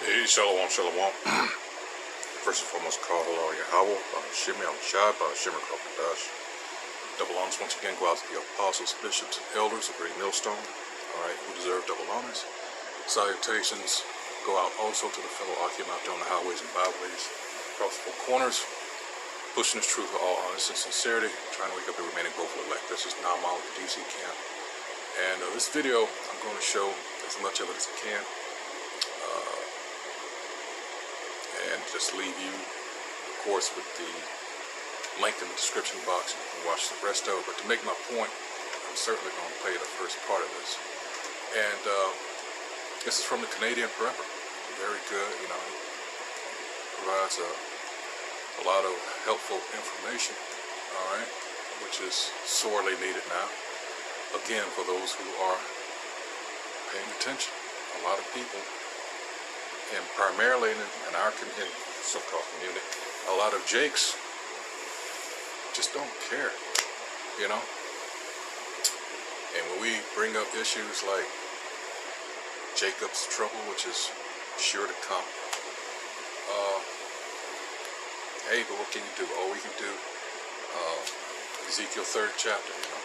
Hey, Shalom, Shalom. First and foremost, call hello Yahweh, Shimmy, Shad, Shimmer Dash. Double honors once again go out to the apostles, bishops, and elders of Great Millstone, alright, who deserve double honors. Salutations go out also to the fellow Akim out there on the highways and byways, across the four corners, pushing this truth with all honesty and sincerity, trying to wake up the remaining vocal elect. This is Namal with DC Camp. And this video, I'm going to show as much of it as I can. And just leave you, of course, with the link in the description box. You can watch the rest of it. But to make my point, I'm certainly going to play the first part of this. And this is from the Canadian Prepper. Very good, you know. Provides a lot of helpful information, all right, which is sorely needed now. Again, for those who are paying attention, a lot of people, and primarily in our so-called community, a lot of Jakes just don't care, you know. And when we bring up issues like Jacob's trouble, which is sure to come, hey, but what can you do? All we can do, Ezekiel 3rd chapter, you know,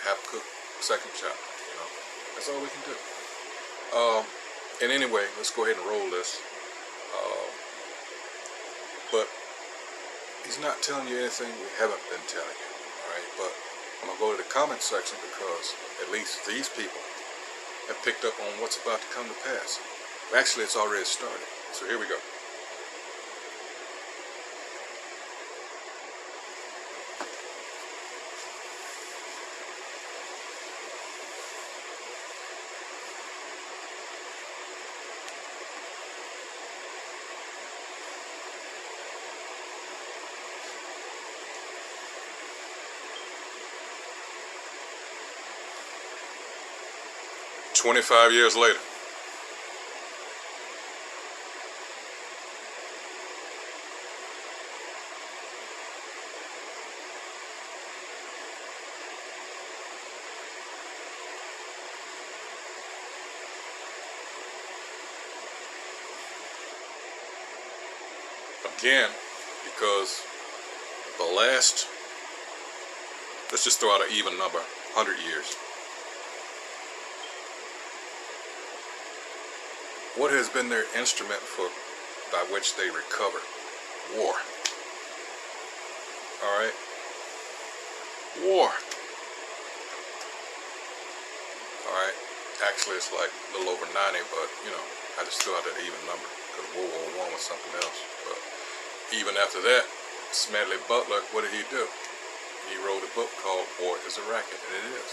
Habakkuk 2nd chapter, you know, that's all we can do. And anyway, let's go ahead and roll this. But he's not telling you anything we haven't been telling you, alright? But I'm going to go to the comment section because at least these people have picked up on what's about to come to pass. Actually, it's already started. So here we go. "25 years later, again, because the last, let's just throw out an even number, 100 years. What has been their instrument by which they recover? War. Alright? War. Alright? Actually, it's like a little over 90, but, you know, I just threw out that even number because World War I was something else. But even after that, Smedley Butler, what did he do? He wrote a book called War is a Racket, and it is.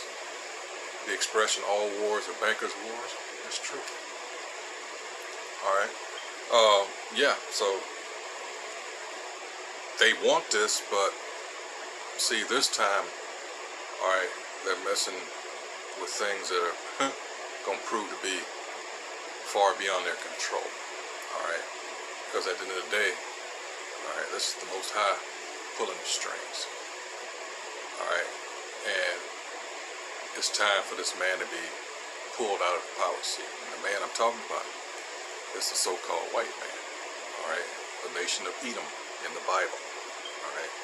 The expression, all wars are bankers' wars, is true. Alright, yeah, so they want this, but see, this time, alright, they're messing with things that are going to prove to be far beyond their control, alright, because at the end of the day, alright, this is the Most High pulling the strings, alright, and it's time for this man to be pulled out of the power seat, and the man I'm talking about, it's the so-called white man, alright, the nation of Edom in the Bible, alright.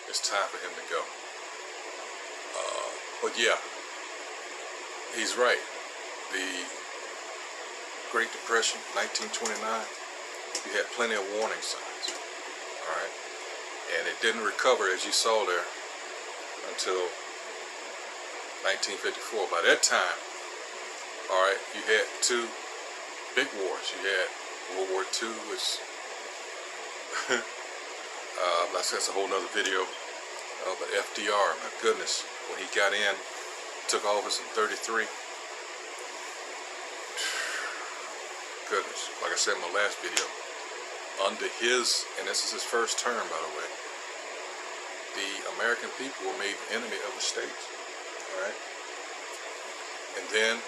It's time for him to go. But yeah, he's right. The Great Depression, 1929, we had plenty of warning signs, alright, and it didn't recover, as you saw there, until 1954. By that time, alright, you had two big wars. You had World War II, which that's a whole nother video. But FDR, my goodness, when he got in, took office in 33. Goodness, like I said in my last video, under his, and this is his first term, by the way, the American people were made the enemy of the states. Alright? And then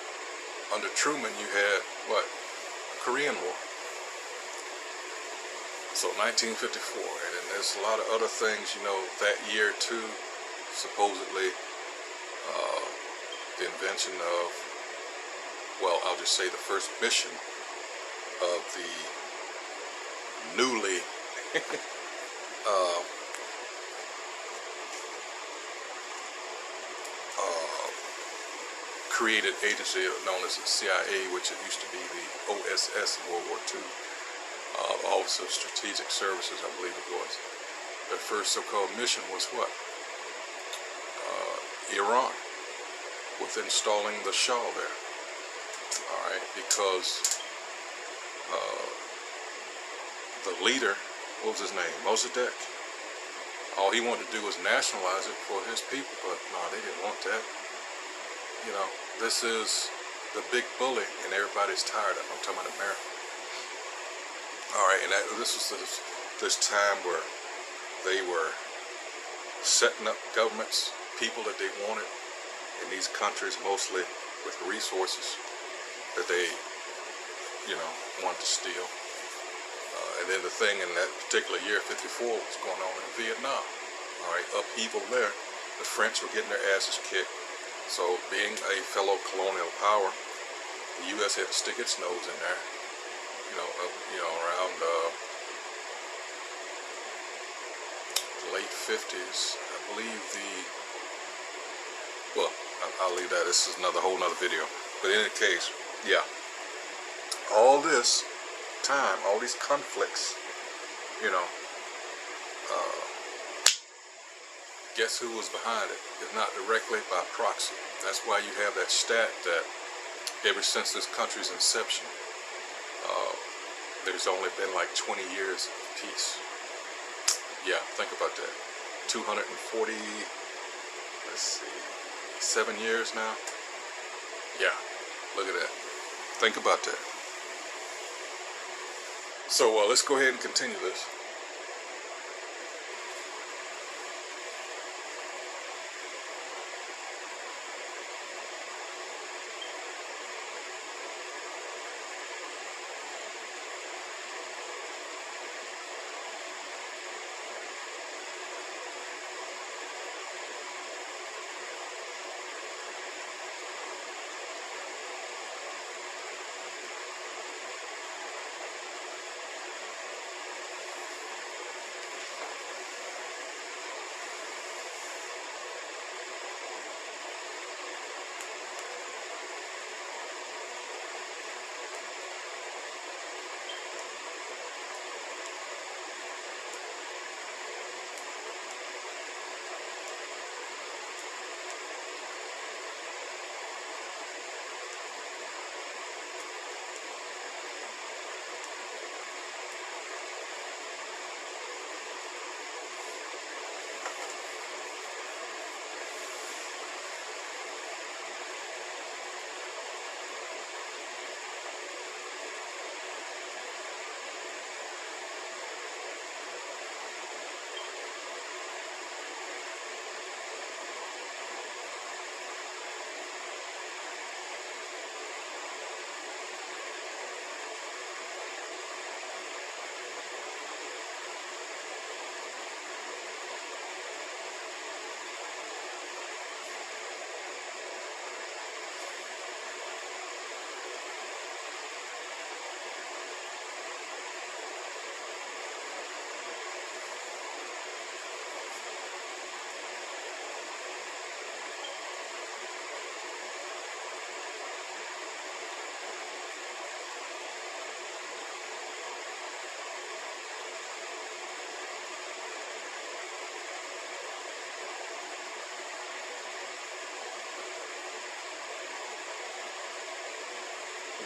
under Truman, you had, what, Korean War. So 1954, and then there's a lot of other things, you know, that year too, supposedly, the invention of, well, I'll just say the first mission of the newly created agency known as the CIA, which it used to be the OSS in World War II, Office of Strategic Services, I believe it was. Their first so-called mission was what? Iran, with installing the Shah there. All right, because the leader, what was his name? Mossadegh. All he wanted to do was nationalize it for his people, but no, they didn't want that. You know, this is the big bully, and everybody's tired of him. I'm talking about America. All right, and this was this time where they were setting up governments, people that they wanted in these countries, mostly with resources that they, you know, wanted to steal. And then the thing in that particular year, 54, was going on in Vietnam. All right, upheaval there. The French were getting their asses kicked. So, being a fellow colonial power, the U.S. had to stick its nose in there. Around the late 50s, I believe well, I'll leave that. This is whole nother video. But in any case, yeah, all this time, all these conflicts, you know, guess who was behind it? If not directly, by proxy. That's why you have that stat that ever since this country's inception, there's only been like 20 years of peace. Yeah, think about that. 240, let's see, 7 years now? Yeah, look at that. Think about that. So let's go ahead and continue this.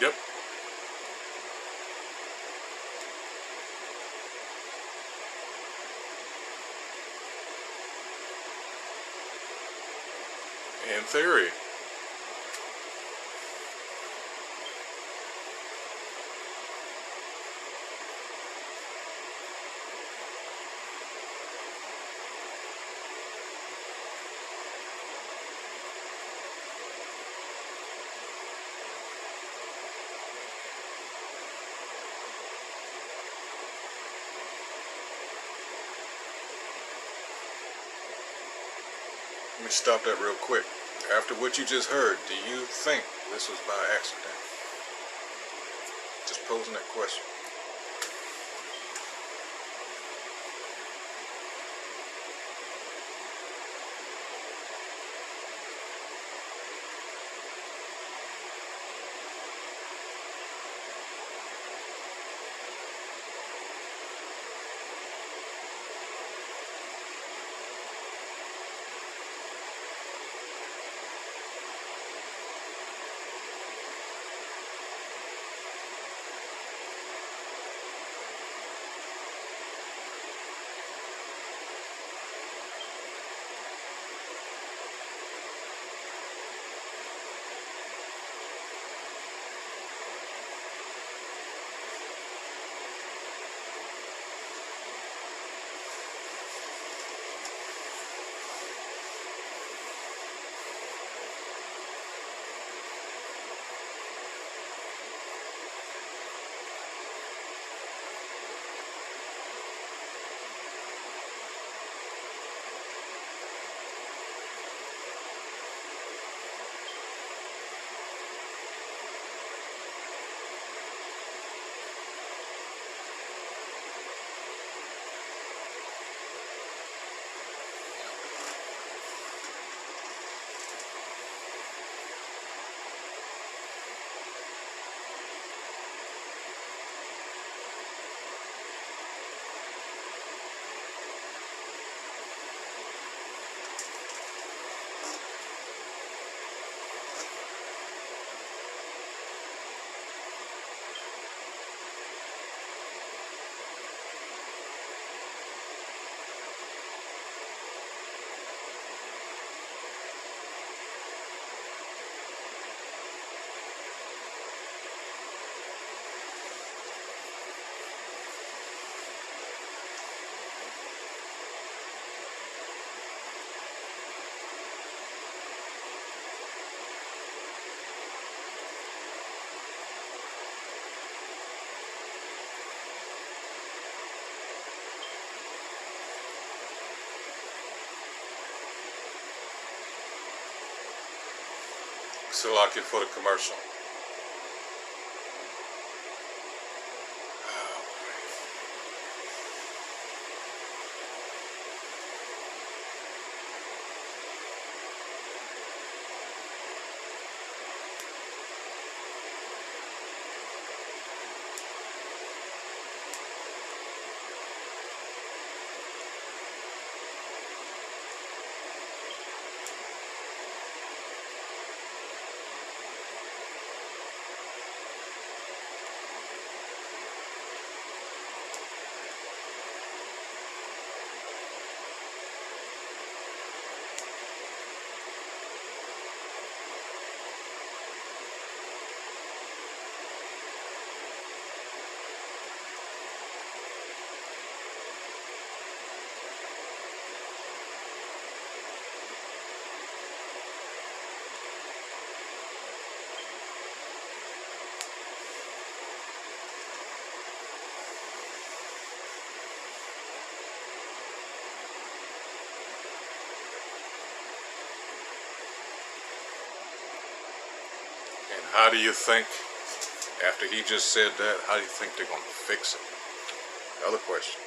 Yep. In theory. Let me stop that real quick. After what you just heard, do you think this was by accident? Just posing that question. Salaki for the commercial. And how do you think, after he just said that, how do you think they're going to fix it? Another question.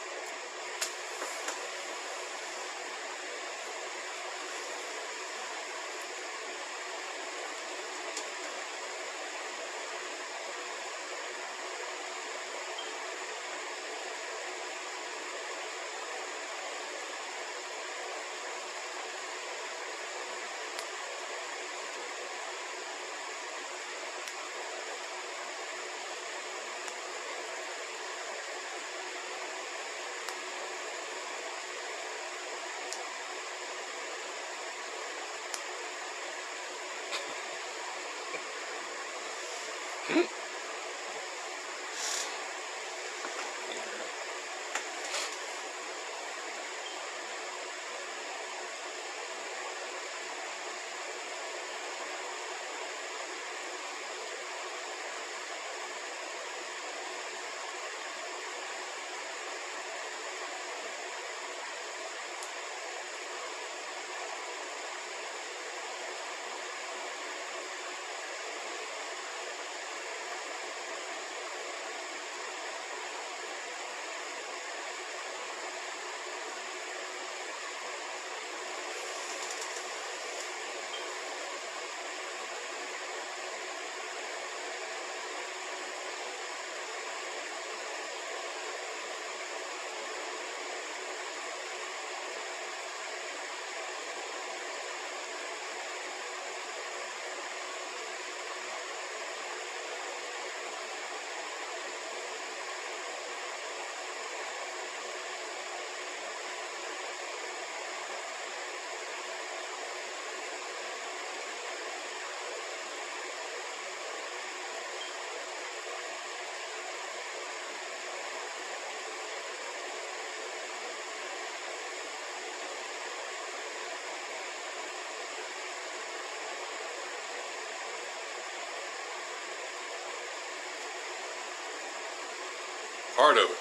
part of it.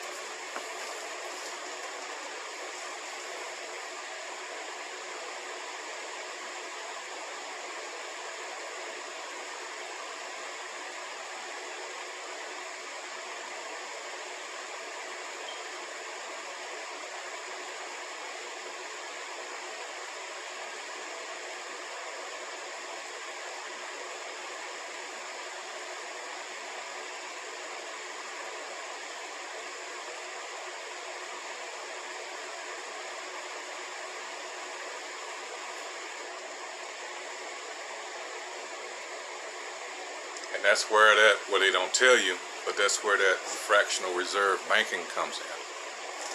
And that's where well, they don't tell you, but that's where that fractional reserve banking comes in.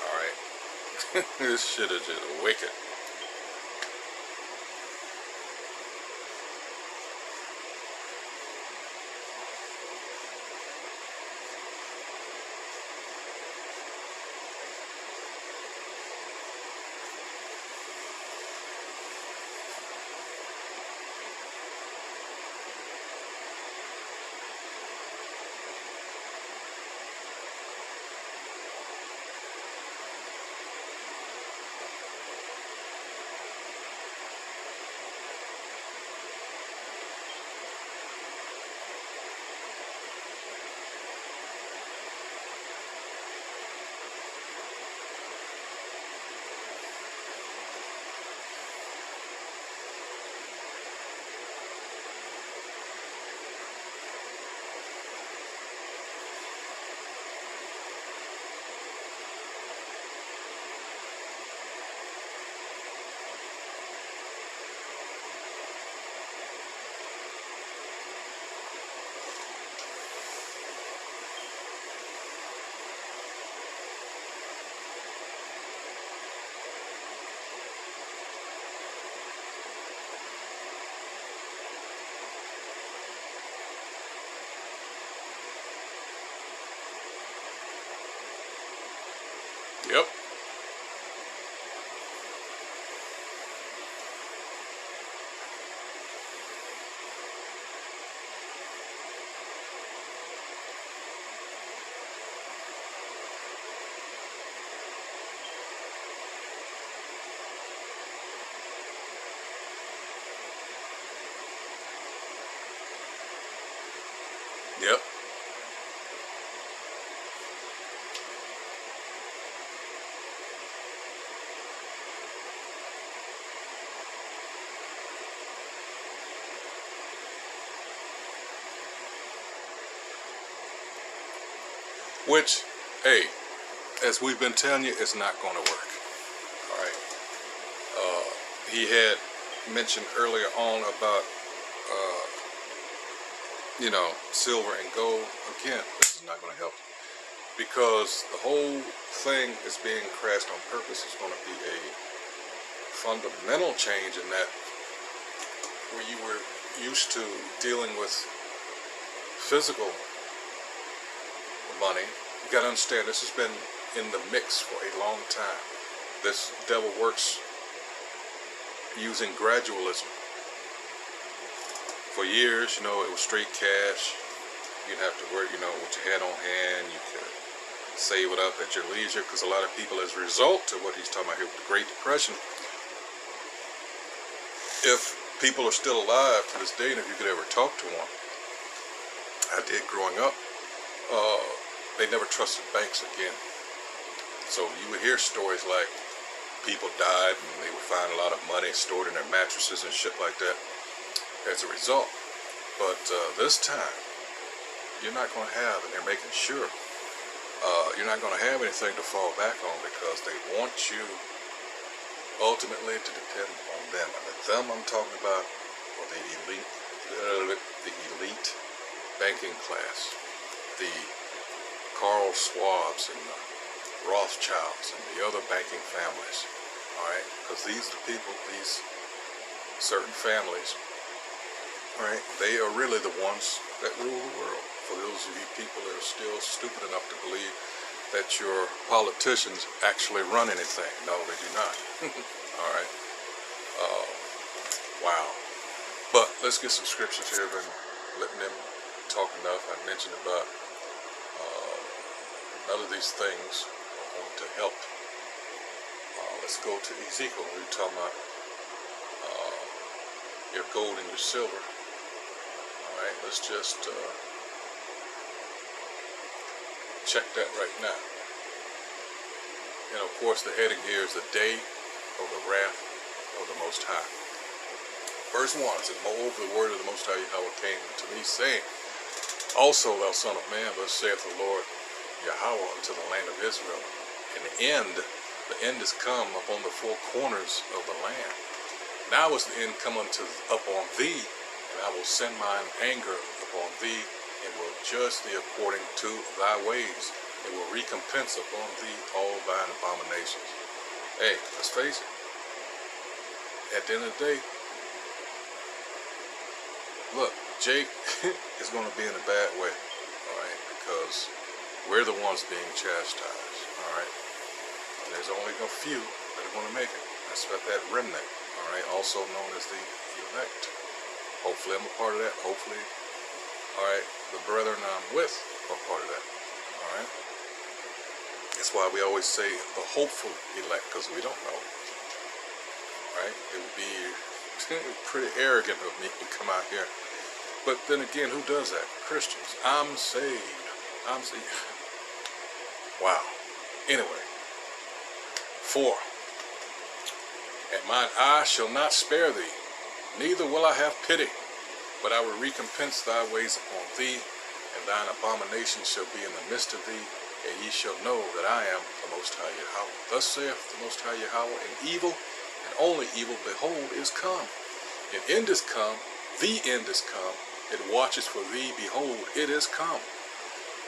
All right. This shit is just wicked. Yep. Yep. Which, hey, as we've been telling you, it's not going to work. All right. He had mentioned earlier on about, silver and gold. Again, this is not going to help you, because the whole thing is being crashed on purpose. It's going to be a fundamental change in that where you were used to dealing with physical money. You got to understand, this has been in the mix for a long time. This devil works using gradualism. For years, it was straight cash. You'd have to work, with your head on hand. You could save it up at your leisure, because a lot of people, as a result of what he's talking about here with the Great Depression, if people are still alive to this day, and if you could ever talk to one, I did growing up, they never trusted banks again. So you would hear stories like people died and they would find a lot of money stored in their mattresses and shit like that as a result. But this time, you're not going to have, and they're making sure, you're not going to have anything to fall back on, because they want you ultimately to depend on them. And the them I'm talking about are the elite banking class, the Carl Schwabs and the Rothschilds and the other banking families. All right, because these are the people, these certain families, all right, they are really the ones that rule the world. For those of you people that are still stupid enough to believe that your politicians actually run anything. No, they do not. All right. Wow. But let's get some scriptures here. I've been letting them talk enough. I mentioned about None of these things are going to help. Let's go to Ezekiel. We were talking about your gold and your silver. All right, let's just check that right now. And of course, the heading here is the day of the wrath of the Most High. Verse 1 says, "Moreover, the word of the Most High Yahweh came to me, saying, Also, thou son of man, thus saith the Lord Yahweh unto the land of Israel, the end is come upon the four corners of the land. Now is the end come upon thee, and I will send mine anger upon thee, and will judge thee according to thy ways, and will recompense upon thee all thine abominations." Hey, let's face it. At the end of the day, look, Jake is going to be in a bad way, all right, because we're the ones being chastised, all right. And there's only a few that are going to make it. That's about that remnant, all right, also known as the elect. Hopefully I'm a part of that. Hopefully, all right, the brethren I'm with are part of that, all right. That's why we always say the hopeful elect, because we don't know, all right. It would be pretty arrogant of me to come out here. But then again, who does that? Christians. I'm saved. I'm saved. Wow. Anyway. 4. "And mine eye shall not spare thee, neither will I have pity, but I will recompense thy ways upon thee, and thine abomination shall be in the midst of thee, and ye shall know that I am the Most High Yahweh. Thus saith the Most High Yahweh, and evil, and only evil, behold, is come. An end is come, the end is come. It watches for thee, behold, it is come.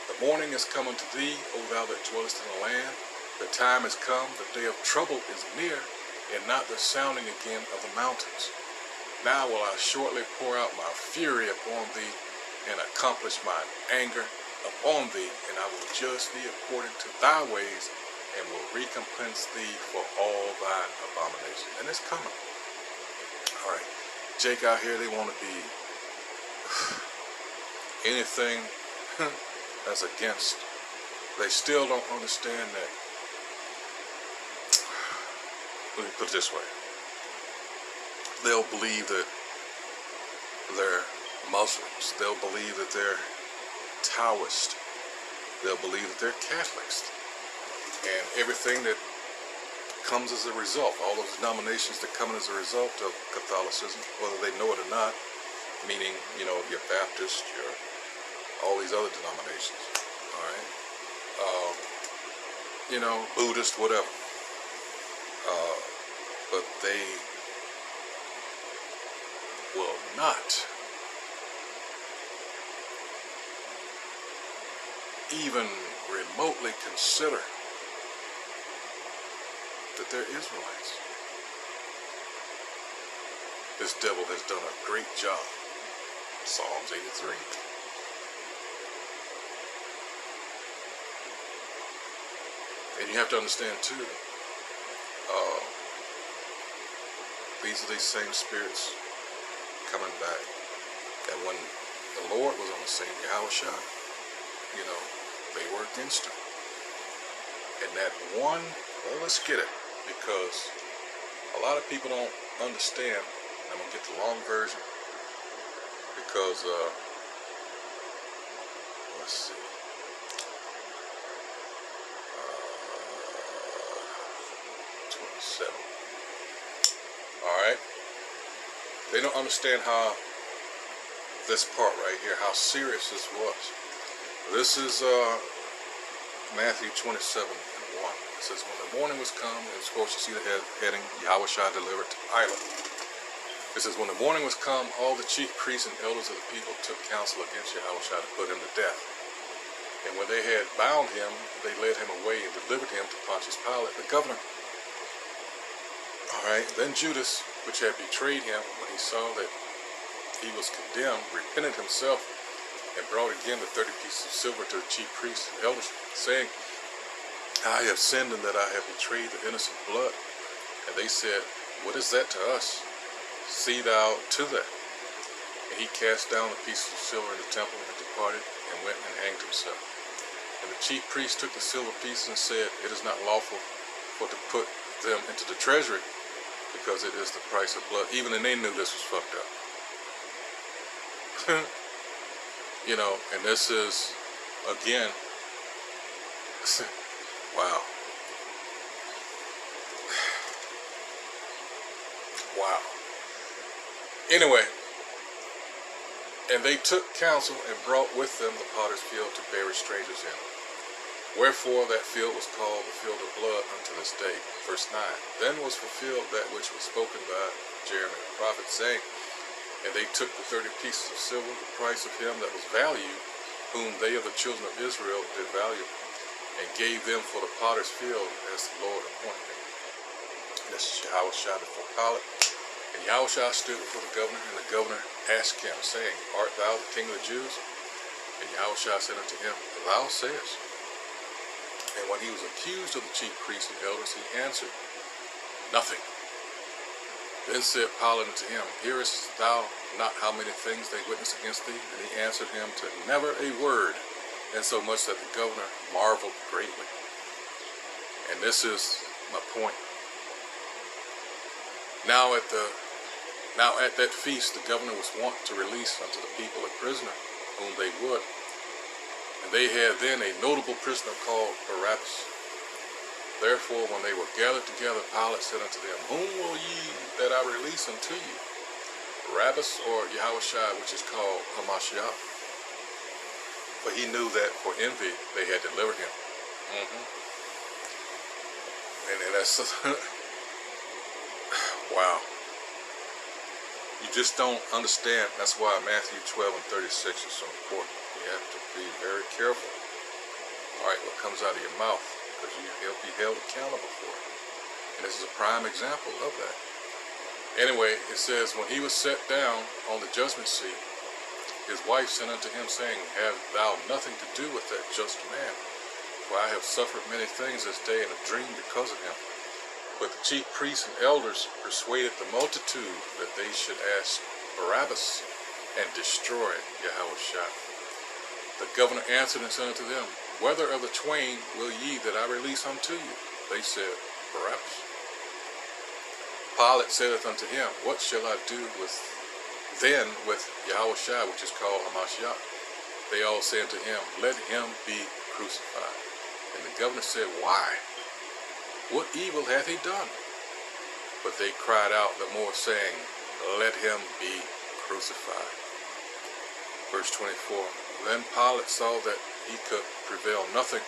The morning is come unto thee, O thou that dwellest in the land. The time is come, the day of trouble is near, and not the sounding again of the mountains. Now will I shortly pour out my fury upon thee, and accomplish mine anger upon thee, and I will judge thee according to thy ways, and will recompense thee for all thine abominations." And it's coming. All right. Jake out here, they want to be anything that's against. They still don't understand that. Let me put it this way. They'll believe that they're Muslims. They'll believe that they're Taoist. They'll believe that they're Catholics. And everything that comes as a result, all those denominations that come as a result of Catholicism, whether they know it or not, meaning, you know, your Baptist, your all these other denominations, all right, you know, Buddhist, whatever, but they will not even remotely consider that they're Israelites. This devil has done a great job. Psalms 83. And you have to understand too, these are these same spirits coming back. And when the Lord was on the scene, Yahushua, you know, they were against him. And that one, well, let's get it, because a lot of people don't understand. I'm going to get the long version, because, let's see, 27. Alright? They don't understand how this part right here, how serious this was. This is Matthew 27:1. It says, "When the morning was come," and of course you see the heading, Yahushua delivered to Pilate. It says, "When the morning was come, all the chief priests and elders of the people took counsel against Yahushua to put him to death. And when they had bound him, they led him away and delivered him to Pontius Pilate, the governor. Alright, then Judas, which had betrayed him, when he saw that he was condemned, repented himself, and brought again the 30 pieces of silver to the chief priests and elders, saying, I have sinned in that I have betrayed the innocent blood. And they said, What is that to us? See thou to that. And he cast down the pieces of silver in the temple and departed, and went and hanged himself." And the chief priest took the silver pieces and said, "It is not lawful for to put them into the treasury, because it is the price of blood." Even then they knew this was fucked up. You know, and this is, again, wow. Wow. Anyway, and they took counsel and brought with them the potter's field to bury strangers in. Wherefore that field was called the field of blood unto this day. Verse 9. Then was fulfilled that which was spoken by Jeremiah the prophet, saying, "And they took the 30 pieces of silver, the price of him that was valued, whom they of the children of Israel did value, and gave them for the potter's field, as the Lord appointed them." This is Yahushua before Pilate. And Yahushua stood before the governor, and the governor asked him, saying, "Art thou the king of the Jews?" And Yahushua said unto him, "Thou sayest." And when he was accused of the chief priests and elders, he answered nothing. Then said Pilate unto him, "Hearest thou not how many things they witness against thee?" And he answered him to never a word, insomuch that the governor marveled greatly. And this is my point. Now at that feast, the governor was wont to release unto the people a prisoner, whom they would. And they had then a notable prisoner called Barabbas. Therefore, when they were gathered together, Pilate said unto them, "Whom will ye that I release unto you, Barabbas or Yahushua, which is called Hamashiach?" For he knew that for envy they had delivered him. And that's wow. You just don't understand. That's why Matthew 12 and 36 is so important. You have to be very careful. All right, what comes out of your mouth, because you'll be held accountable for it. And this is a prime example of that. Anyway, it says, when he was set down on the judgment seat, his wife sent unto him, saying, "Have thou nothing to do with that just man? For I have suffered many things this day in a dream because of him." But the chief priests and elders persuaded the multitude that they should ask Barabbas and destroy Yahushua. The governor answered and said unto them, "Whether of the twain will ye that I release unto you?" They said, "Barabbas." Pilate saith unto him, "What shall I do with Yahushua, which is called Hamashiach?" They all say unto him, "Let him be crucified." And the governor said, "Why? What evil hath he done?" But they cried out the more, saying, "Let him be crucified." Verse 24. Then Pilate saw that he could prevail nothing,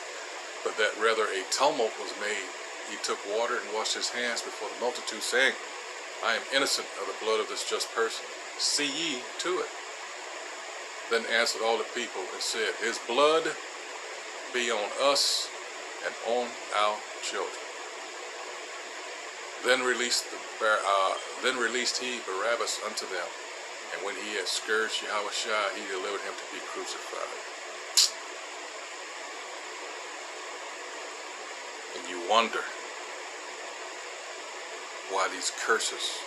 but that rather a tumult was made. He took water and washed his hands before the multitude, saying, "I am innocent of the blood of this just person. See ye to it." Then answered all the people and said, "His blood be on us and on our children." Then released he Barabbas unto them, and when he had scourged Yahushua, he delivered him to be crucified. And you wonder why these curses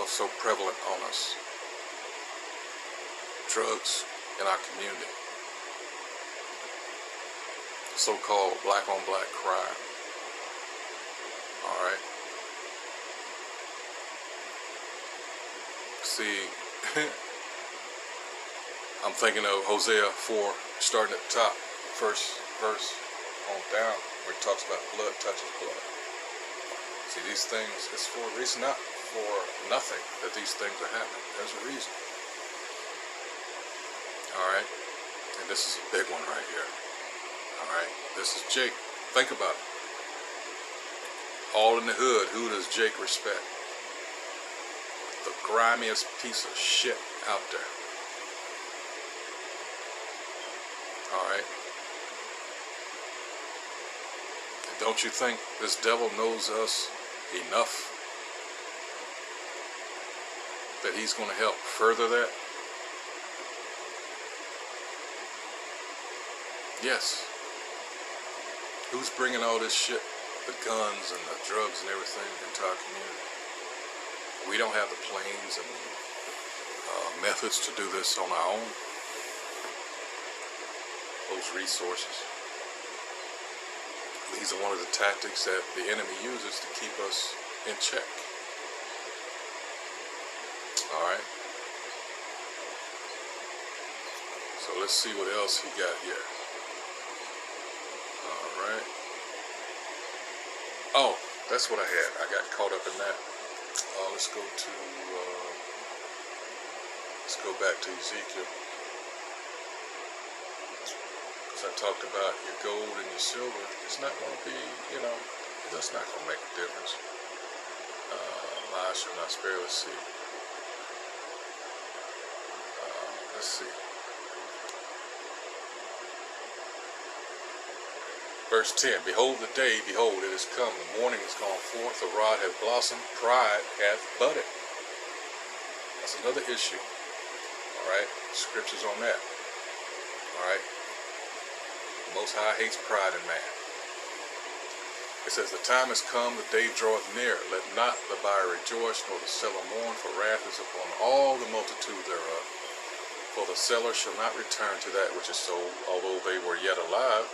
are so prevalent on us. Drugs in our community, so-called black-on-black crime. All right. See, I'm thinking of Hosea 4, starting at the top, first verse on down, where it talks about blood touches blood. See, these things, it's for a reason, not for nothing that these things are happening. There's a reason. All right. And this is a big one right here. All right. This is Jake. Think about it. All in the hood, who does Jake respect? The grimiest piece of shit out there. Alright? And don't you think this devil knows us enough that he's going to help further that? Yes. Who's bringing all this shit? The guns and the drugs and everything into our community. We don't have the planes and methods to do this on our own. those resources. These are one of the tactics that the enemy uses to keep us in check. Alright. So let's see what else he got here. Alright. Oh, that's what I had. I got caught up in that. Let's go back to Ezekiel. Because I talked about your gold and your silver. It's not going to be, that's not going to make a difference. I shall not spare. Let's see. Let's see. Verse 10, behold the day, behold, it is come, the morning is gone forth, the rod hath blossomed, pride hath budded. That's another issue. Alright, scriptures on that. Alright. The Most High hates pride in man. It says, the time is come, the day draweth near. Let not the buyer rejoice, nor the seller mourn, for wrath is upon all the multitude thereof. For the seller shall not return to that which is sold, although they were yet alive.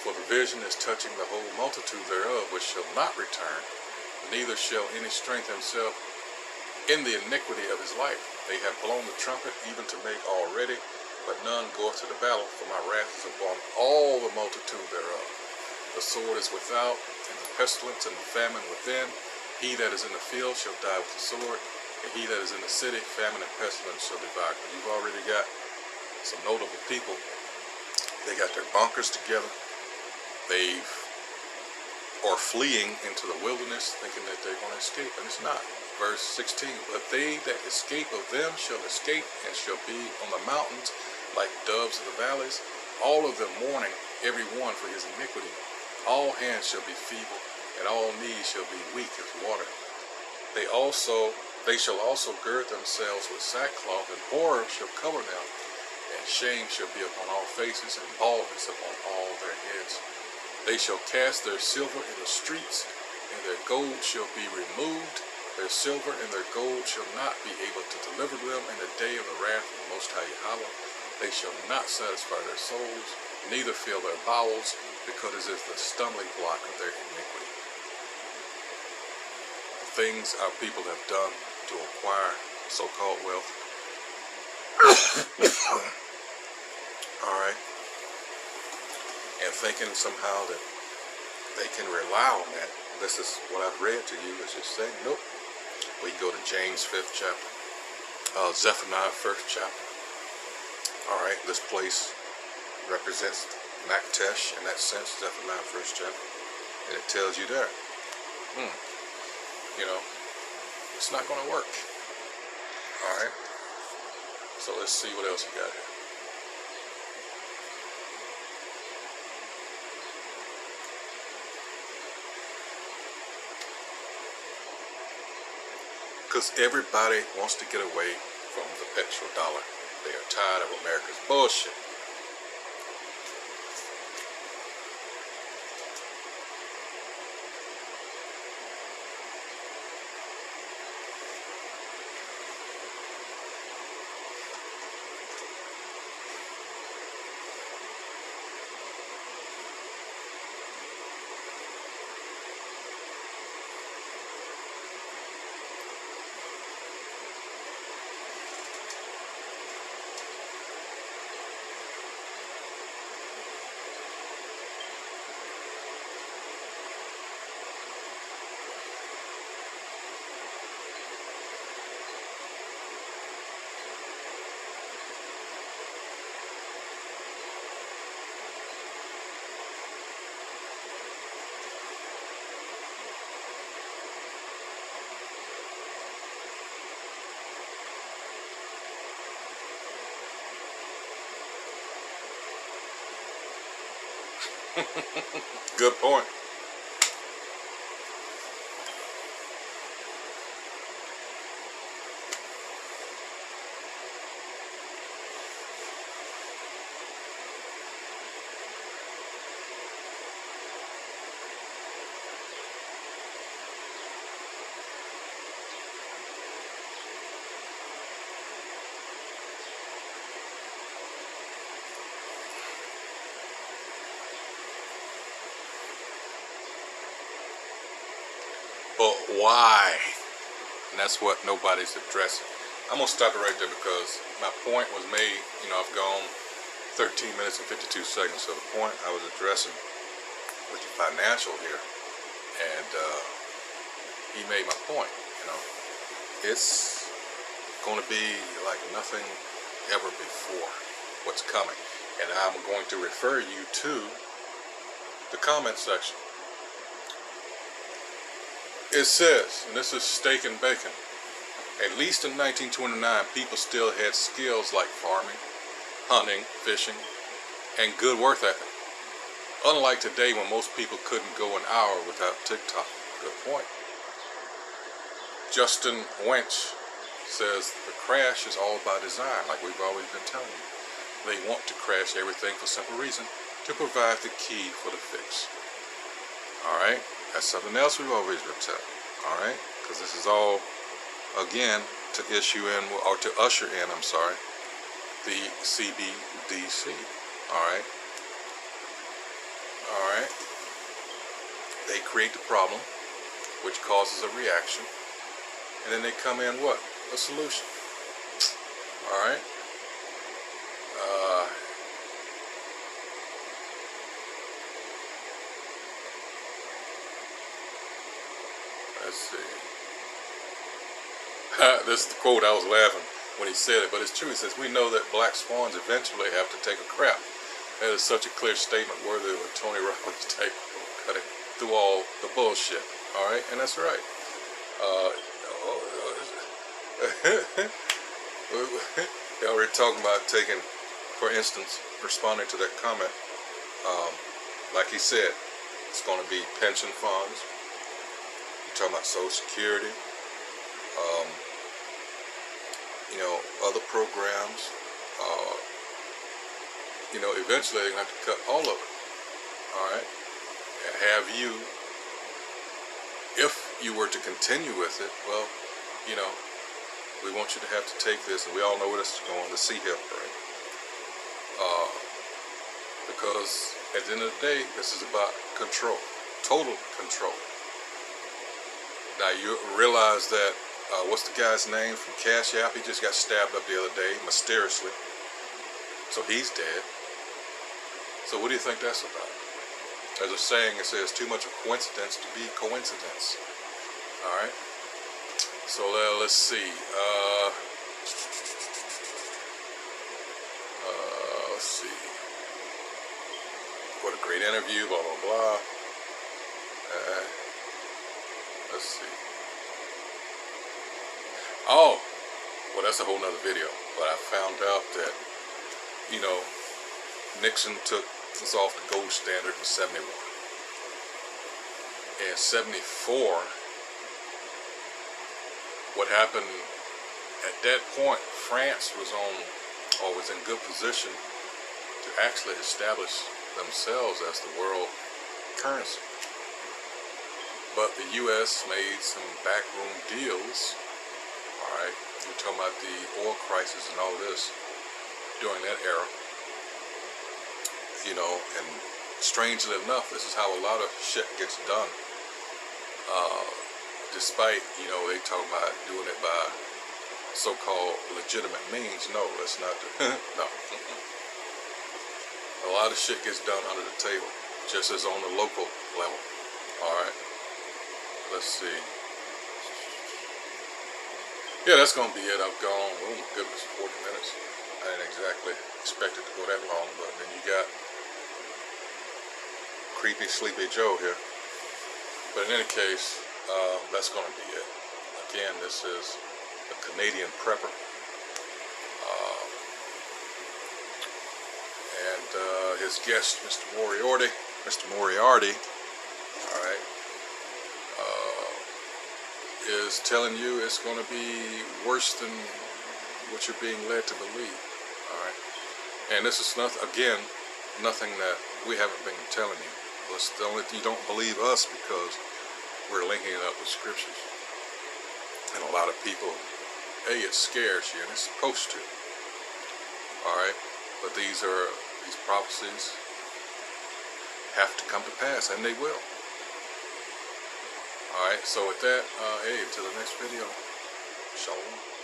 For the vision is touching the whole multitude thereof, which shall not return, neither shall any strength himself in the iniquity of his life. They have blown the trumpet, even to make all ready, but none goeth to the battle, for my wrath is upon all the multitude thereof. The sword is without, and the pestilence and the famine within. He that is in the field shall die with the sword, and he that is in the city, famine and pestilence shall devour. You've already got some notable people. They got their bunkers together. They are fleeing into the wilderness thinking that they're going to escape, and it's not. Verse 16, but they that escape of them shall escape and shall be on the mountains like doves of the valleys, all of them mourning, every one for his iniquity. All hands shall be feeble, and all knees shall be weak as water. They shall also gird themselves with sackcloth, and horror shall cover them, and shame shall be upon all faces, and baldness upon all their heads. They shall cast their silver in the streets, and their gold shall be removed. Their silver and their gold shall not be able to deliver them in the day of the wrath of the Most High Yahweh. They shall not satisfy their souls, neither fill their bowels, because it is the stumbling block of their iniquity. The things our people have done to acquire so-called wealth. Alright. And thinking somehow that they can rely on that. This is what I've read to you. It's just saying, nope. We can go to James 5th chapter. Zephaniah 1st chapter. Alright, this place represents Maktesh in that sense, Zephaniah 1st chapter. And it tells you there. It's not going to work. Alright. So let's see what else you got here. Because everybody wants to get away from the petrodollar. They are tired of America's bullshit. Good point. why? And that's what nobody's addressing. I'm going to stop it right there because my point was made. I've gone 13 minutes and 52 seconds. So the point I was addressing was the financial here. And he made my point. It's going to be like nothing ever before what's coming. And I'm going to refer you to the comment section. It says, and this is steak and bacon, at least in 1929, people still had skills like farming, hunting, fishing, and good work ethic. Unlike today when most people couldn't go an hour without TikTok. Good point. Justin Wench says the crash is all by design, like we've always been telling you. They want to crash everything for simple reason, to provide the key for the fix. Alright? That's something else we've always been telling you. Alright? Because this is all, again, to usher in, the CBDC. Alright? Alright? They create the problem, which causes a reaction, and then they come in what? A solution. Alright? Let's see. This is the quote. I was laughing when he said it, but it's true. He says, we know that black swans eventually have to take a crap. That is such a clear statement worthy of a Tony Robbins type cutting through all the bullshit. Alright? And that's right. They already talking about taking, for instance, responding to that comment, like he said, it's going to be pension funds. You're talking about Social Security, other programs. Eventually they're going to have to cut all of it. Alright? And have you, if you were to continue with it, well, we want you to have to take this, and we all know where this is going, the sea hip, right? Because at the end of the day, this is about control, total control. Now you realize that, what's the guy's name from Cash App? He just got stabbed up the other day, mysteriously. So he's dead. So what do you think that's about? There's a saying, it says, too much of coincidence to be coincidence. Alright? So let's see. Let's see. What a great interview, blah, blah, blah. Let's see. Oh, well, that's a whole nother video. But I found out that, Nixon took us off the gold standard in 71. In 74, what happened at that point, France was in good position to actually establish themselves as the world currency. But the U.S. made some backroom deals. Alright, we're talking about the oil crisis and all this during that era. And strangely enough, this is how a lot of shit gets done. Despite, they talk about doing it by so-called legitimate means. No, that's not no. A lot of shit gets done under the table, just as on the local level. Alright. Let's see. Yeah, that's going to be it. I've gone, oh my goodness, 40 minutes. I didn't exactly expect it to go that long, but then you got creepy Sleepy Joe here. But in any case, that's going to be it. Again, this is a Canadian prepper. And his guest, Mr. Moriarty, alright, is telling you it's going to be worse than what you're being led to believe. Alright. And this is nothing that we haven't been telling you. It's the only you don't believe us because we're linking it up with scriptures. And a lot of people, it scares you, and it's supposed to. Alright? But these prophecies have to come to pass, and they will. Alright, so with that, hey, until the next video, shalom.